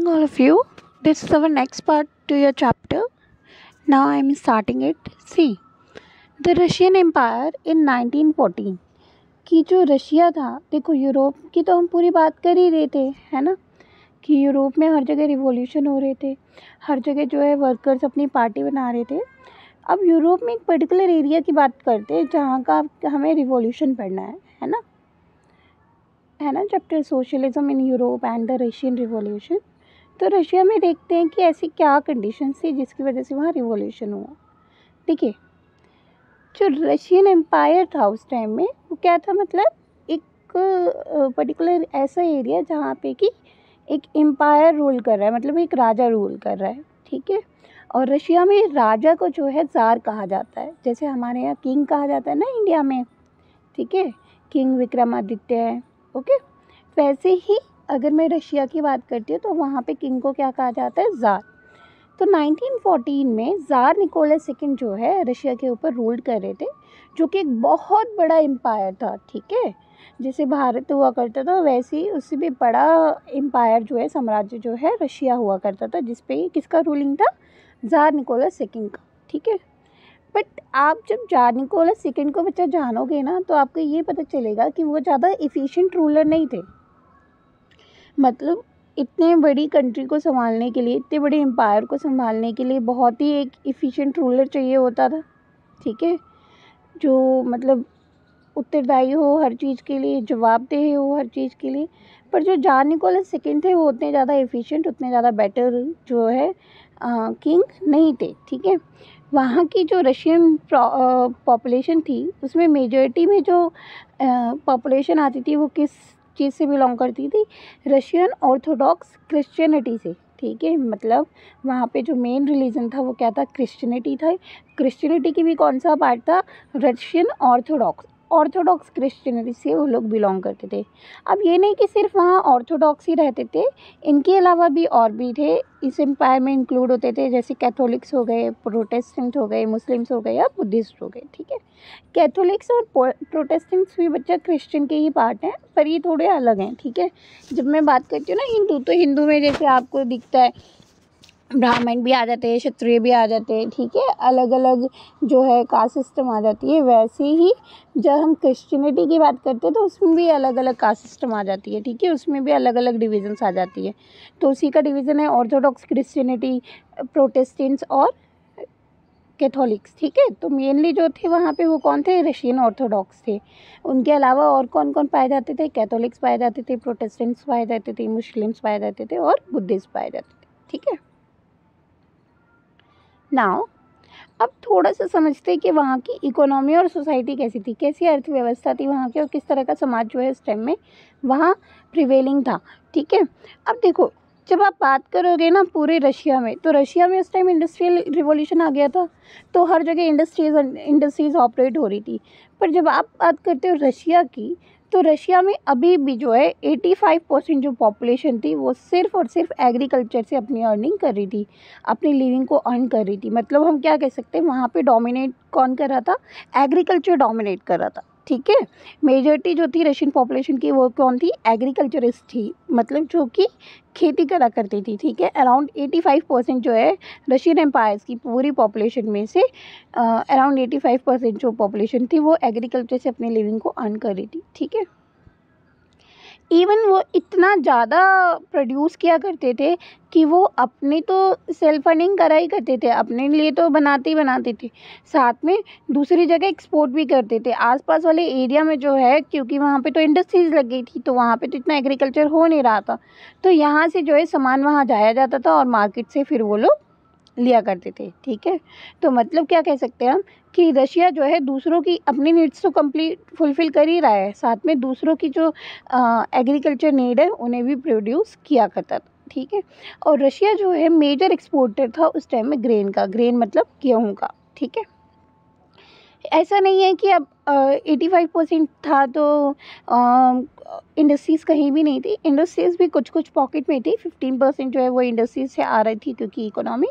morning, all of you. This is our next part to your chapter. Now I am starting it. See, the Russian Empire in 1914 कि जो Russia था, देखो Europe की तो हम पूरी बात कर ही रहे थे, है ना, कि यूरोप में हर जगह रिवॉल्यूशन हो रहे थे, हर जगह जो है वर्कर्स अपनी पार्टी बना रहे थे. अब यूरोप में एक पर्टिकुलर एरिया की बात करते हैं जहाँ का हमें रिवॉल्यूशन पढ़ना है ना chapter socialism in Europe and the Russian revolution. तो रशिया में देखते हैं कि ऐसी क्या कंडीशंस थी जिसकी वजह से वहाँ रिवॉल्यूशन हुआ. देखिए, जो रशियन एम्पायर था उस टाइम में वो क्या था, मतलब एक पर्टिकुलर ऐसा एरिया जहाँ पे कि एक एम्पायर रूल कर रहा है, मतलब एक राजा रूल कर रहा है. ठीक है. और रशिया में राजा को जो है ज़ार कहा जाता है, जैसे हमारे यहाँ किंग कहा जाता है ना इंडिया में. ठीक है, किंग विक्रमादित्य है. ओके, वैसे ही अगर मैं रशिया की बात करती हूँ तो वहाँ पे किंग को क्या कहा जाता है, ज़ार. तो 1914 में ज़ार निकोलस सेकंड जो है रशिया के ऊपर रूल कर रहे थे, जो कि एक बहुत बड़ा एम्पायर था. ठीक है, जैसे भारत हुआ करता था वैसे ही उससे भी बड़ा एम्पायर जो है, साम्राज्य जो है रशिया हुआ करता था, जिस पे किसका रूलिंग था, ज़ार निकोलस सेकंड का. ठीक है. बट आप जब ज़ार निकोलस सेकंड को बच्चा जानोगे ना तो आपको ये पता चलेगा कि वो ज़्यादा एफिशिएंट रूलर नहीं थे. मतलब इतने बड़ी कंट्री को संभालने के लिए, इतने बड़े एम्पायर को संभालने के लिए बहुत ही एक एफिशिएंट रूलर चाहिए होता था. ठीक है, जो मतलब उत्तरदायी हो हर चीज़ के लिए, जवाबदेह हो हर चीज़ के लिए. पर जो ज़ार निकोलस सेकंड थे वो उतने ज़्यादा एफिशिएंट, उतने ज़्यादा बेटर जो है किंग नहीं थे. ठीक है. वहाँ की जो रशियन पॉपुलेशन थी उसमें मेजॉरिटी में जो पॉपुलेशन आती थी वो किस चीज़ से बिलोंग करती थी, रशियन ऑर्थोडॉक्स क्रिश्चियनिटी से. ठीक है, मतलब वहाँ पे जो मेन रिलीजन था वो क्या था, क्रिश्चियनिटी था. क्रिश्चियनिटी की भी कौन सा पार्ट था, रशियन ऑर्थोडॉक्स क्रिश्चियनिटी से वो लोग बिलोंग करते थे. अब ये नहीं कि सिर्फ वहाँ ऑर्थोडॉक्स ही रहते थे, इनके अलावा भी और भी थे इस एम्पायर में इंक्लूड होते थे, जैसे कैथोलिक्स हो गए, प्रोटेस्टेंट हो गए, मुस्लिम्स हो गए या बुद्धिस्ट हो गए. ठीक है, कैथोलिक्स और प्रोटेस्टेंट्स भी बच्चा क्रिश्चियन के ही पार्ट हैं, पर ये थोड़े अलग हैं. ठीक है, जब मैं बात करती हूँ ना हिंदू, तो हिंदू में जैसे आपको दिखता है ब्राह्मण भी आ जाते हैं, क्षत्रिय भी आ जाते हैं. ठीक है, अलग अलग जो है कास्ट सिस्टम आ जाती है. वैसे ही जब हम क्रिश्चियनिटी की बात करते हैं तो उसमें भी अलग अलग कास्ट सिस्टम आ जाती है. ठीक है, उसमें भी अलग अलग डिविजन्स आ जाती है. तो उसी का डिवीज़न है ऑर्थोडॉक्स क्रिश्चियनिटी, प्रोटेस्टेंट्स और कैथोलिक्स. ठीक है, तो मेनली जो थे वहाँ पे वो कौन थे, रशियन ऑर्थोडॉक्स थे. उनके अलावा और कौन कौन पाए जाते थे, कैथोलिक्स पाए जाते थे, प्रोटेस्टेंट्स पाए जाते थे, मुस्लिम्स पाए जाते थे और बुद्धिस्ट पाए जाते थे. ठीक है. नाउ अब थोड़ा सा समझते हैं कि वहाँ की इकोनॉमी और सोसाइटी कैसी थी, कैसी अर्थव्यवस्था थी वहाँ की, और किस तरह का समाज जो है इस टाइम में वहाँ प्रिवेलिंग था. ठीक है. अब देखो, जब आप बात करोगे ना पूरे रशिया में, तो रशिया में उस टाइम इंडस्ट्रियल रिवॉल्यूशन आ गया था, तो हर जगह इंडस्ट्रीज़ ऑपरेट हो रही थी. पर जब आप बात करते हो रशिया की, तो रशिया में अभी भी जो है 85% जो पॉपुलेशन थी वो सिर्फ़ और सिर्फ एग्रीकल्चर से अपनी अर्निंग कर रही थी, अपनी लिविंग को अर्न कर रही थी. मतलब हम क्या कह सकते हैं, वहाँ पे डोमिनेट कौन कर रहा था, एग्रीकल्चर डोमिनेट कर रहा था. ठीक है, मेजॉरिटी जो थी रशियन पॉपुलेशन की वो कौन थी, एग्रीकल्चरिस्ट थी, मतलब जो कि खेती करा करती थी. ठीक है, अराउंड 85% जो है रशियन एम्पायर्स की पूरी पॉपुलेशन में से अराउंड 85% जो पॉपुलेशन थी वो एग्रीकल्चर से अपनी लिविंग को अर्न कर रही थी. ठीक है. इवन वो इतना ज़्यादा प्रोड्यूस किया करते थे कि वो अपनी तो सेल्फ अर्निंग करा ही करते थे, अपने लिए तो बनाते ही बनाते थे, साथ में दूसरी जगह एक्सपोर्ट भी करते थे. आसपास वाले एरिया में जो है, क्योंकि वहाँ पे तो इंडस्ट्रीज़ लग गई थी, तो वहाँ पे तो इतना एग्रीकल्चर हो नहीं रहा था, तो यहाँ से जो है सामान वहाँ जाया जाता था और मार्केट से फिर वो लोग लिया करते थे. ठीक है, तो मतलब क्या कह सकते हैं हम कि रशिया जो है दूसरों की अपनी नीड्स तो कंप्लीट फुलफ़िल कर ही रहा है, साथ में दूसरों की जो एग्रीकल्चर नीड है उन्हें भी प्रोड्यूस किया करता था. ठीक है, और रशिया जो है मेजर एक्सपोर्टर था उस टाइम में ग्रेन का, ग्रेन मतलब गेहूँ का. ठीक है, ऐसा नहीं है कि अब 85% था तो इंडस्ट्रीज़ कहीं भी नहीं थी. इंडस्ट्रीज़ भी कुछ कुछ पॉकेट में थी. 15% जो है वो इंडस्ट्रीज से आ रही थी, क्योंकि इकोनॉमी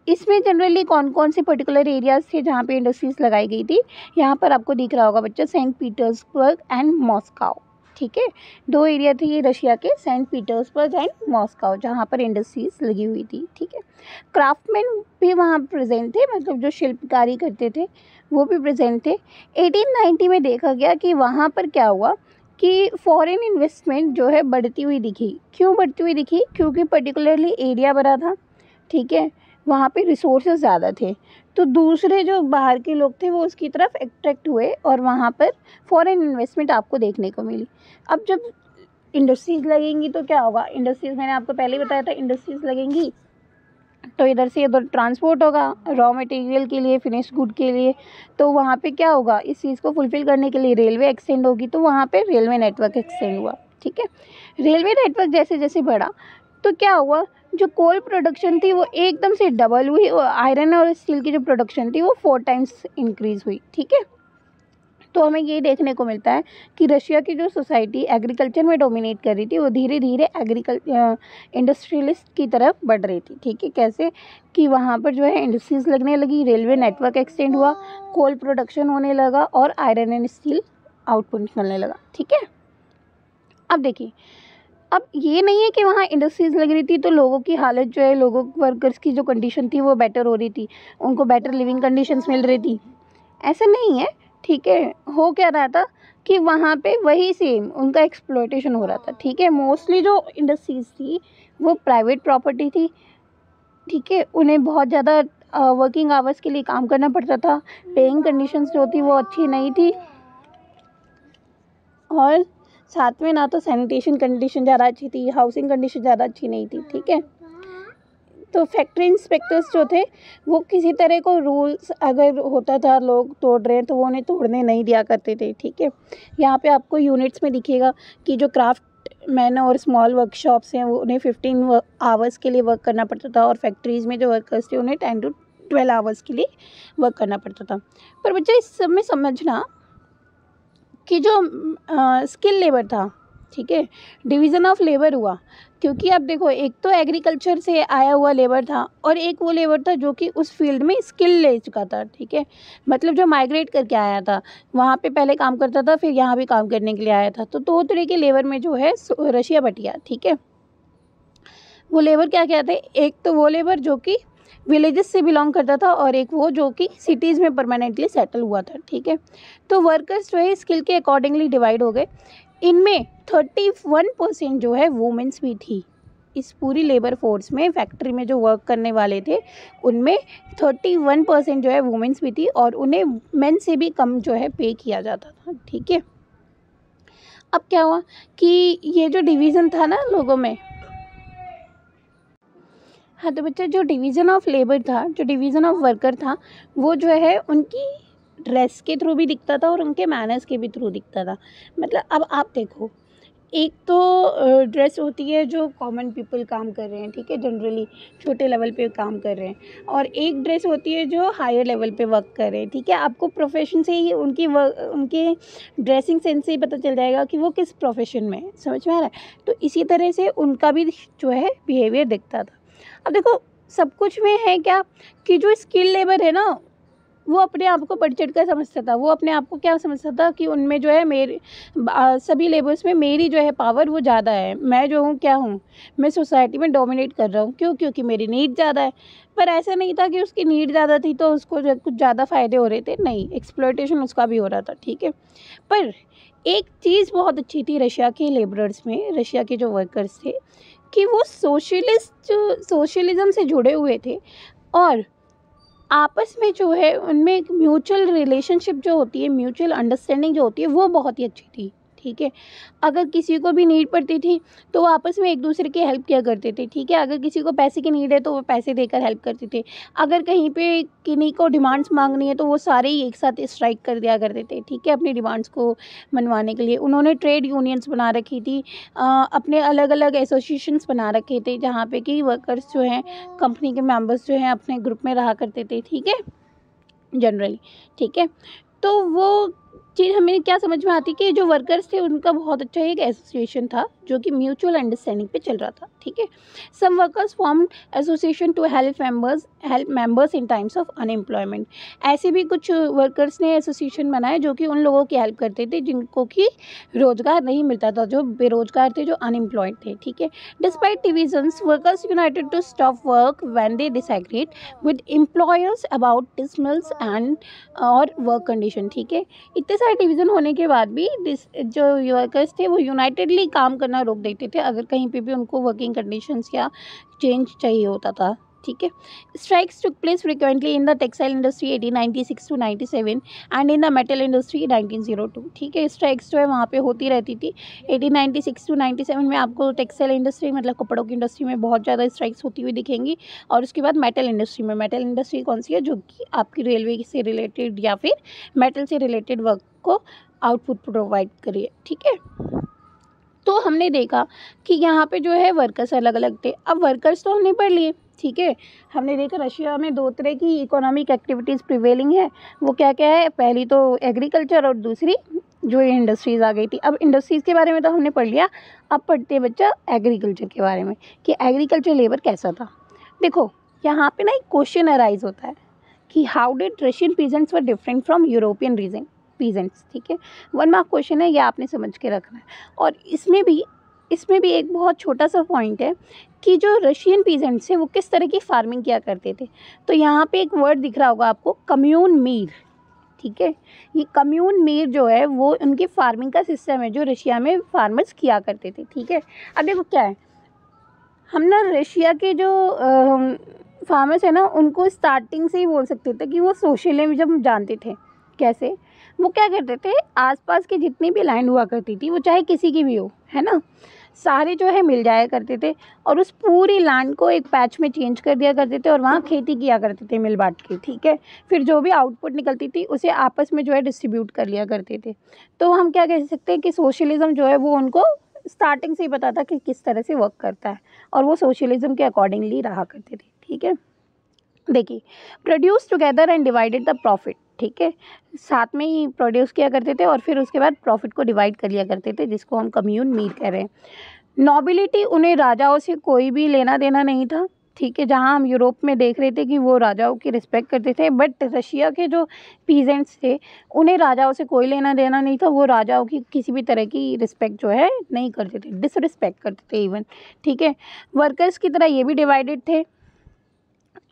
इसमें जनरली कौन कौन से पर्टिकुलर एरियाज़ थे जहाँ पे इंडस्ट्रीज़ लगाई गई थी. यहाँ पर आपको दिख रहा होगा बच्चा, सेंट पीटर्सबर्ग एंड मॉस्को. ठीक है। 2 एरिया थे ये रशिया के, सेंट पीटर्सबर्ग एंड मॉस्को, जहाँ पर इंडस्ट्रीज लगी हुई थी, ठीक है। क्राफ्टमैन भी वहाँ प्रेजेंट थे, मतलब जो शिल्पकारी करते थे वो भी प्रेजेंट थे। 1890 में देखा गया कि वहाँ पर क्या हुआ कि फॉरेन इन्वेस्टमेंट जो है बढ़ती हुई दिखी। क्यों बढ़ती हुई दिखी? क्योंकि पर्टिकुलरली एरिया बड़ा था, ठीक है, वहाँ पे रिसोर्सेज ज़्यादा थे, तो दूसरे जो बाहर के लोग थे वो उसकी तरफ अट्रैक्ट हुए और वहाँ पर फॉरेन इन्वेस्टमेंट आपको देखने को मिली। अब जब इंडस्ट्रीज़ लगेंगी तो क्या होगा? इंडस्ट्रीज़, मैंने आपको पहले ही बताया था, इंडस्ट्रीज़ लगेंगी तो इधर से इधर ट्रांसपोर्ट होगा रॉ मटेरियल के लिए, फिनिश गुड के लिए, तो वहाँ पे क्या होगा? इस चीज़ को फुलफ़िल करने के लिए रेलवे एक्सटेंड होगी, तो वहाँ पे रेलवे नेटवर्क एक्सटेंड हुआ, ठीक है। रेलवे नेटवर्क जैसे जैसे बढ़ा तो क्या हुआ, जो कोल प्रोडक्शन थी वो एकदम से डबल हुई और आयरन और स्टील की जो प्रोडक्शन थी वो 4 टाइम्स इंक्रीज़ हुई, ठीक है। तो हमें ये देखने को मिलता है कि रशिया की जो सोसाइटी एग्रीकल्चर में डोमिनेट कर रही थी वो धीरे धीरे इंडस्ट्रियलिस्ट की तरफ बढ़ रही थी, ठीक है। कैसे कि वहाँ पर जो है इंडस्ट्रीज़ लगने लगी, रेलवे नेटवर्क एक्सटेंड हुआ, कोल प्रोडक्शन होने लगा और आयरन एंड स्टील आउटपुट निकलने लगा, ठीक है। अब देखिए, अब ये नहीं है कि वहाँ इंडस्ट्रीज़ लग रही थी तो लोगों की हालत जो है, लोगों वर्कर्स की जो कंडीशन थी वो बेटर हो रही थी, उनको बेटर लिविंग कंडीशंस मिल रही थी, ऐसा नहीं है, ठीक है। हो क्या रहा था कि वहाँ पे वही सेम उनका एक्सप्लॉयटेशन हो रहा था, ठीक है। मोस्टली जो इंडस्ट्रीज़ थी वो प्राइवेट प्रॉपर्टी थी, ठीक है। उन्हें बहुत ज़्यादा वर्किंग आवर्स के लिए काम करना पड़ता था, पेइंग कंडीशंस जो थी वो अच्छी नहीं थी, और साथ में ना तो सैनिटेशन कंडीशन ज़्यादा अच्छी थी, हाउसिंग कंडीशन ज़्यादा अच्छी नहीं थी, ठीक है। तो फैक्ट्री इंस्पेक्टर्स जो थे वो किसी तरह को रूल्स अगर होता था लोग तोड़ रहे हैं तो वो उन्हें तोड़ने नहीं दिया करते थे, ठीक है। यहाँ पे आपको यूनिट्स में दिखेगा कि जो क्राफ्ट मैन और स्मॉल वर्कशॉप्स हैं वो उन्हें 15 आवर्स के लिए वर्क करना पड़ता था, और फैक्ट्रीज़ में जो वर्कर्स थे उन्हें 10 to 12 आवर्स के लिए वर्क करना पड़ता था। पर बच्चा इस सब में समझना कि जो स्किल लेबर था, ठीक है, डिवीज़न ऑफ लेबर हुआ, क्योंकि अब देखो एक तो एग्रीकल्चर से आया हुआ लेबर था और एक वो लेबर था जो कि उस फील्ड में स्किल ले चुका था, ठीक है। मतलब जो माइग्रेट करके आया था, वहाँ पे पहले काम करता था फिर यहाँ भी काम करने के लिए आया था, तो 2 तरह के लेबर में जो है रशिया बटिया, ठीक है। वो लेबर क्या कहते हैं, एक तो वो लेबर जो कि विलेजेस से बिलोंग करता था और एक वो जो कि सिटीज़ में परमानेंटली सेटल हुआ था, ठीक है। तो वर्कर्स जो है स्किल के अकॉर्डिंगली डिवाइड हो गए। इनमें 31% जो है वुमेन्स भी थी। इस पूरी लेबर फोर्स में, फैक्ट्री में जो वर्क करने वाले थे उनमें 31% जो है वुमेन्स भी थी और उन्हें मेन से भी कम जो है पे किया जाता था, ठीक है। अब क्या हुआ कि ये जो डिवीज़न था ना लोगों में, हाँ, तो बच्चा जो डिवीज़न ऑफ लेबर था, जो डिवीज़न ऑफ वर्कर था, वो जो है उनकी ड्रेस के थ्रू भी दिखता था और उनके मैनर्स के भी थ्रू दिखता था। मतलब अब आप देखो, एक तो ड्रेस होती है जो कॉमन पीपल काम कर रहे हैं, ठीक है, जनरली छोटे लेवल पे काम कर रहे हैं, और एक ड्रेस होती है जो हायर लेवल पे वर्क कर रहे हैं, ठीक है। आपको प्रोफेशन से ही उनके ड्रेसिंग सेंस से ही पता चल जाएगा कि वो किस प्रोफेशन में है, समझ में आ रहा है। तो इसी तरह से उनका भी जो है बिहेवियर दिखता था। अब देखो, सब कुछ में है क्या कि जो स्किल लेबर है ना वो अपने आप को बढ़ चढ़ कर समझता था, वो अपने आप को क्या समझता था कि उनमें जो है मेरे सभी लेबर्स में मेरी जो है पावर वो ज़्यादा है, मैं जो हूँ क्या हूँ, मैं सोसाइटी में डोमिनेट कर रहा हूँ, क्यों? क्योंकि मेरी नीड ज़्यादा है। पर ऐसा नहीं था कि उसकी नीड ज़्यादा थी तो उसको जो कुछ ज़्यादा फ़ायदे हो रहे थे, नहीं, एक्सप्लॉयटेशन उसका भी हो रहा था, ठीक है। पर एक चीज़ बहुत अच्छी थी रशिया के लेबरर्स में, रशिया के जो वर्कर्स थे, कि वो सोशलिज़म से जुड़े हुए थे और आपस में जो है उनमें एक म्यूचुअल रिलेशनशिप जो होती है, म्यूचुअल अंडरस्टैंडिंग जो होती है वो बहुत ही अच्छी थी, ठीक है। अगर किसी को भी नीड पड़ती थी तो वो आपस में एक दूसरे की हेल्प किया करते थे, ठीक है। अगर किसी को पैसे की नीड है तो वो पैसे देकर हेल्प करते थे। अगर कहीं पे किन्हीं को डिमांड्स मांगनी है तो वो सारे ही एक साथ स्ट्राइक कर दिया करते थे, ठीक है, अपनी डिमांड्स को मनवाने के लिए। उन्होंने ट्रेड यूनियंस बना रखी थी, अपने अलग अलग एसोसिएशंस बना रखे थे जहाँ पे कि वर्कर्स जो हैं, कंपनी के मेंबर्स जो हैं अपने ग्रुप में रहा करते थे, ठीक है, जनरली, ठीक है। तो वो चीज़ हमें क्या समझ में आती कि जो वर्कर्स थे उनका बहुत अच्छा एक एसोसिएशन था जो कि म्यूचुअल अंडरस्टैंडिंग पे चल रहा था। ठीक है। Some workers form association to help members in times of unemployment. ऐसे भी कुछ वर्कर्स ने एसोसिएशन बनाए जो कि उन लोगों की हेल्प करते थे जिनको कि रोजगार नहीं मिलता था, जो बेरोजगार थे, जो अनएम्प्लॉयड थे, ठीक है। Despite divisions workers united to stop work when they disagreed with employers about dismissals and और वर्क कंडीशन, ठीक है। इतने सारे डिवीज़न होने के बाद भी जो वर्कर्स थे वो यूनाइटेडली काम करना रोक देते थे अगर कहीं पे भी उनको वर्किंग कंडीशंस या चेंज चाहिए होता था, ठीक है। Strikes took place frequently in the textile industry 1896 to 97 and in the metal industry 1902, ठीक है। स्ट्राइक्स जो है वहाँ पे होती रहती थी 1896 टू 97 में। आपको टेक्सटाइल इंडस्ट्री मतलब कपड़ों की इंडस्ट्री में बहुत ज़्यादा स्ट्राइक्स होती हुई दिखेंगी। और उसके बाद मेटल इंडस्ट्री में, मेटल इंडस्ट्री कौन सी है, जो कि आपकी रेलवे से रिलेटेड या फिर मेटल से रिलेटेड वर्क को आउटपुट प्रोवाइड करिए, ठीक है। तो हमने देखा कि यहाँ पे जो है वर्कर्स अलग अलग थे। अब वर्कर्स तो हमने पढ़ लिए, ठीक है। हमने देखा रशिया में दो तरह की इकोनॉमिक एक्टिविटीज़ प्रिवेलिंग है। वो क्या क्या है, पहली तो एग्रीकल्चर और दूसरी जो इंडस्ट्रीज़ आ गई थी। अब इंडस्ट्रीज़ के बारे में तो हमने पढ़ लिया, अब पढ़ते हैं बच्चा एग्रीकल्चर के बारे में कि एग्रीकल्चर लेबर कैसा था। देखो यहाँ पे ना एक क्वेश्चन अराइज होता है कि how did Russian peasants were different from European region peasants, ठीक है। 1 मार्क क्वेश्चन है, ये आपने समझ के रखना है। और इसमें भी एक बहुत छोटा सा पॉइंट है कि जो रशियन पीजेंट्स थे वो किस तरह की फार्मिंग किया करते थे। तो यहाँ पे एक वर्ड दिख रहा होगा आपको, कम्यून मीर, ठीक है। ये कम्यून मीर जो है वो उनकी फार्मिंग का सिस्टम है जो रशिया में फार्मर्स किया करते थे, ठीक है। अब देखो क्या है, हम ना रशिया के जो फार्मर्स है ना उनको स्टार्टिंग से ही बोल सकते थे कि वो सोशलिज्म जानते थे। कैसे, वो क्या करते थे, आसपास की जितनी भी लैंड हुआ करती थी वो चाहे किसी की भी हो, है ना, सारे जो है मिल जाया करते थे और उस पूरी लैंड को एक पैच में चेंज कर दिया करते थे और वहाँ खेती किया करते थे मिल बांट के, ठीक है। फिर जो भी आउटपुट निकलती थी उसे आपस में जो है डिस्ट्रीब्यूट कर लिया करते थे। तो हम क्या कह सकते हैं कि सोशलिज्म जो है वो उनको स्टार्टिंग से ही पता था कि किस तरह से वर्क करता है और वो सोशलिज्म के अकॉर्डिंगली रहा करते थे, ठीक है। देखिए, produce together and divided the profit, ठीक है। साथ में ही प्रोड्यूस किया करते थे और फिर उसके बाद प्रॉफिट को डिवाइड कर लिया करते थे, जिसको हम कम्यून मीर कह रहे हैं। नॉबिलिटी, उन्हें राजाओं से कोई भी लेना देना नहीं था, ठीक है। जहाँ हम यूरोप में देख रहे थे कि वो राजाओं की रिस्पेक्ट करते थे, बट रशिया के जो पीजेंट्स थे उन्हें राजाओं से कोई लेना देना नहीं था। वो राजाओं की किसी भी तरह की रिस्पेक्ट जो है नहीं करते थे, डिसरिस्पेक्ट करते थे इवन, ठीक है। वर्कर्स की तरह ये भी डिवाइडेड थे,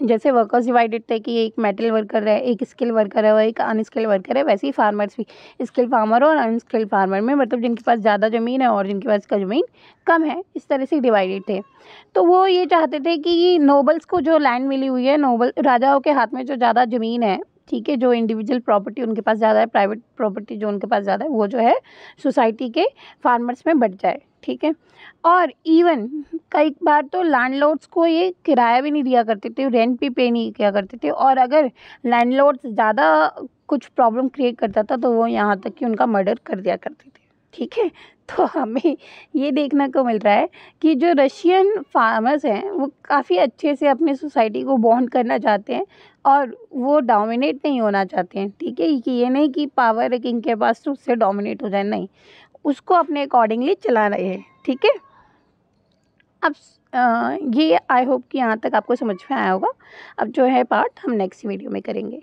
जैसे वर्कर्स डिवाइडेड थे कि एक मेटल वर्कर है, एक स्किल वर्कर है और एक अनस्किल वर्कर है, वैसे ही फार्मर्स भी स्किल फार्मर और अनस्किल फार्मर में मतलब जिनके पास ज़्यादा ज़मीन है और जिनके पास का ज़मीन कम है, इस तरह से डिवाइडेड थे। तो वो ये चाहते थे कि नोबल्स को जो लैंड मिली हुई है, नोबल राजाओं के हाथ में जो ज़्यादा ज़मीन है, ठीक है, जो इंडिविजुअल प्रॉपर्टी उनके पास ज़्यादा है, प्राइवेट प्रॉपर्टी जो उनके पास ज़्यादा है, वो जो है सोसाइटी के फार्मर्स में बट जाए, ठीक है। और इवन कई बार तो लैंडलॉर्ड्स को ये किराया भी नहीं दिया करते थे, रेंट भी पे नहीं किया करते थे। और अगर लैंडलॉर्ड्स ज़्यादा कुछ प्रॉब्लम क्रिएट करता था तो वो यहाँ तक कि उनका मर्डर कर दिया करते थे, ठीक है। तो हमें ये देखने को मिल रहा है कि जो रशियन फार्मर्स हैं वो काफ़ी अच्छे से अपनी सोसाइटी को बॉन्ड करना चाहते हैं और वो डोमिनेट नहीं होना चाहते हैं, ठीक है। कि ये नहीं कि पावर है किंग के पास तो उससे डोमिनेट हो जाए, नहीं, उसको अपने अकॉर्डिंगली चला रहे हैं, ठीक है। अब ये आई होप कि यहाँ तक आपको समझ में आया होगा। अब जो है पार्ट हम नेक्स्ट वीडियो में करेंगे।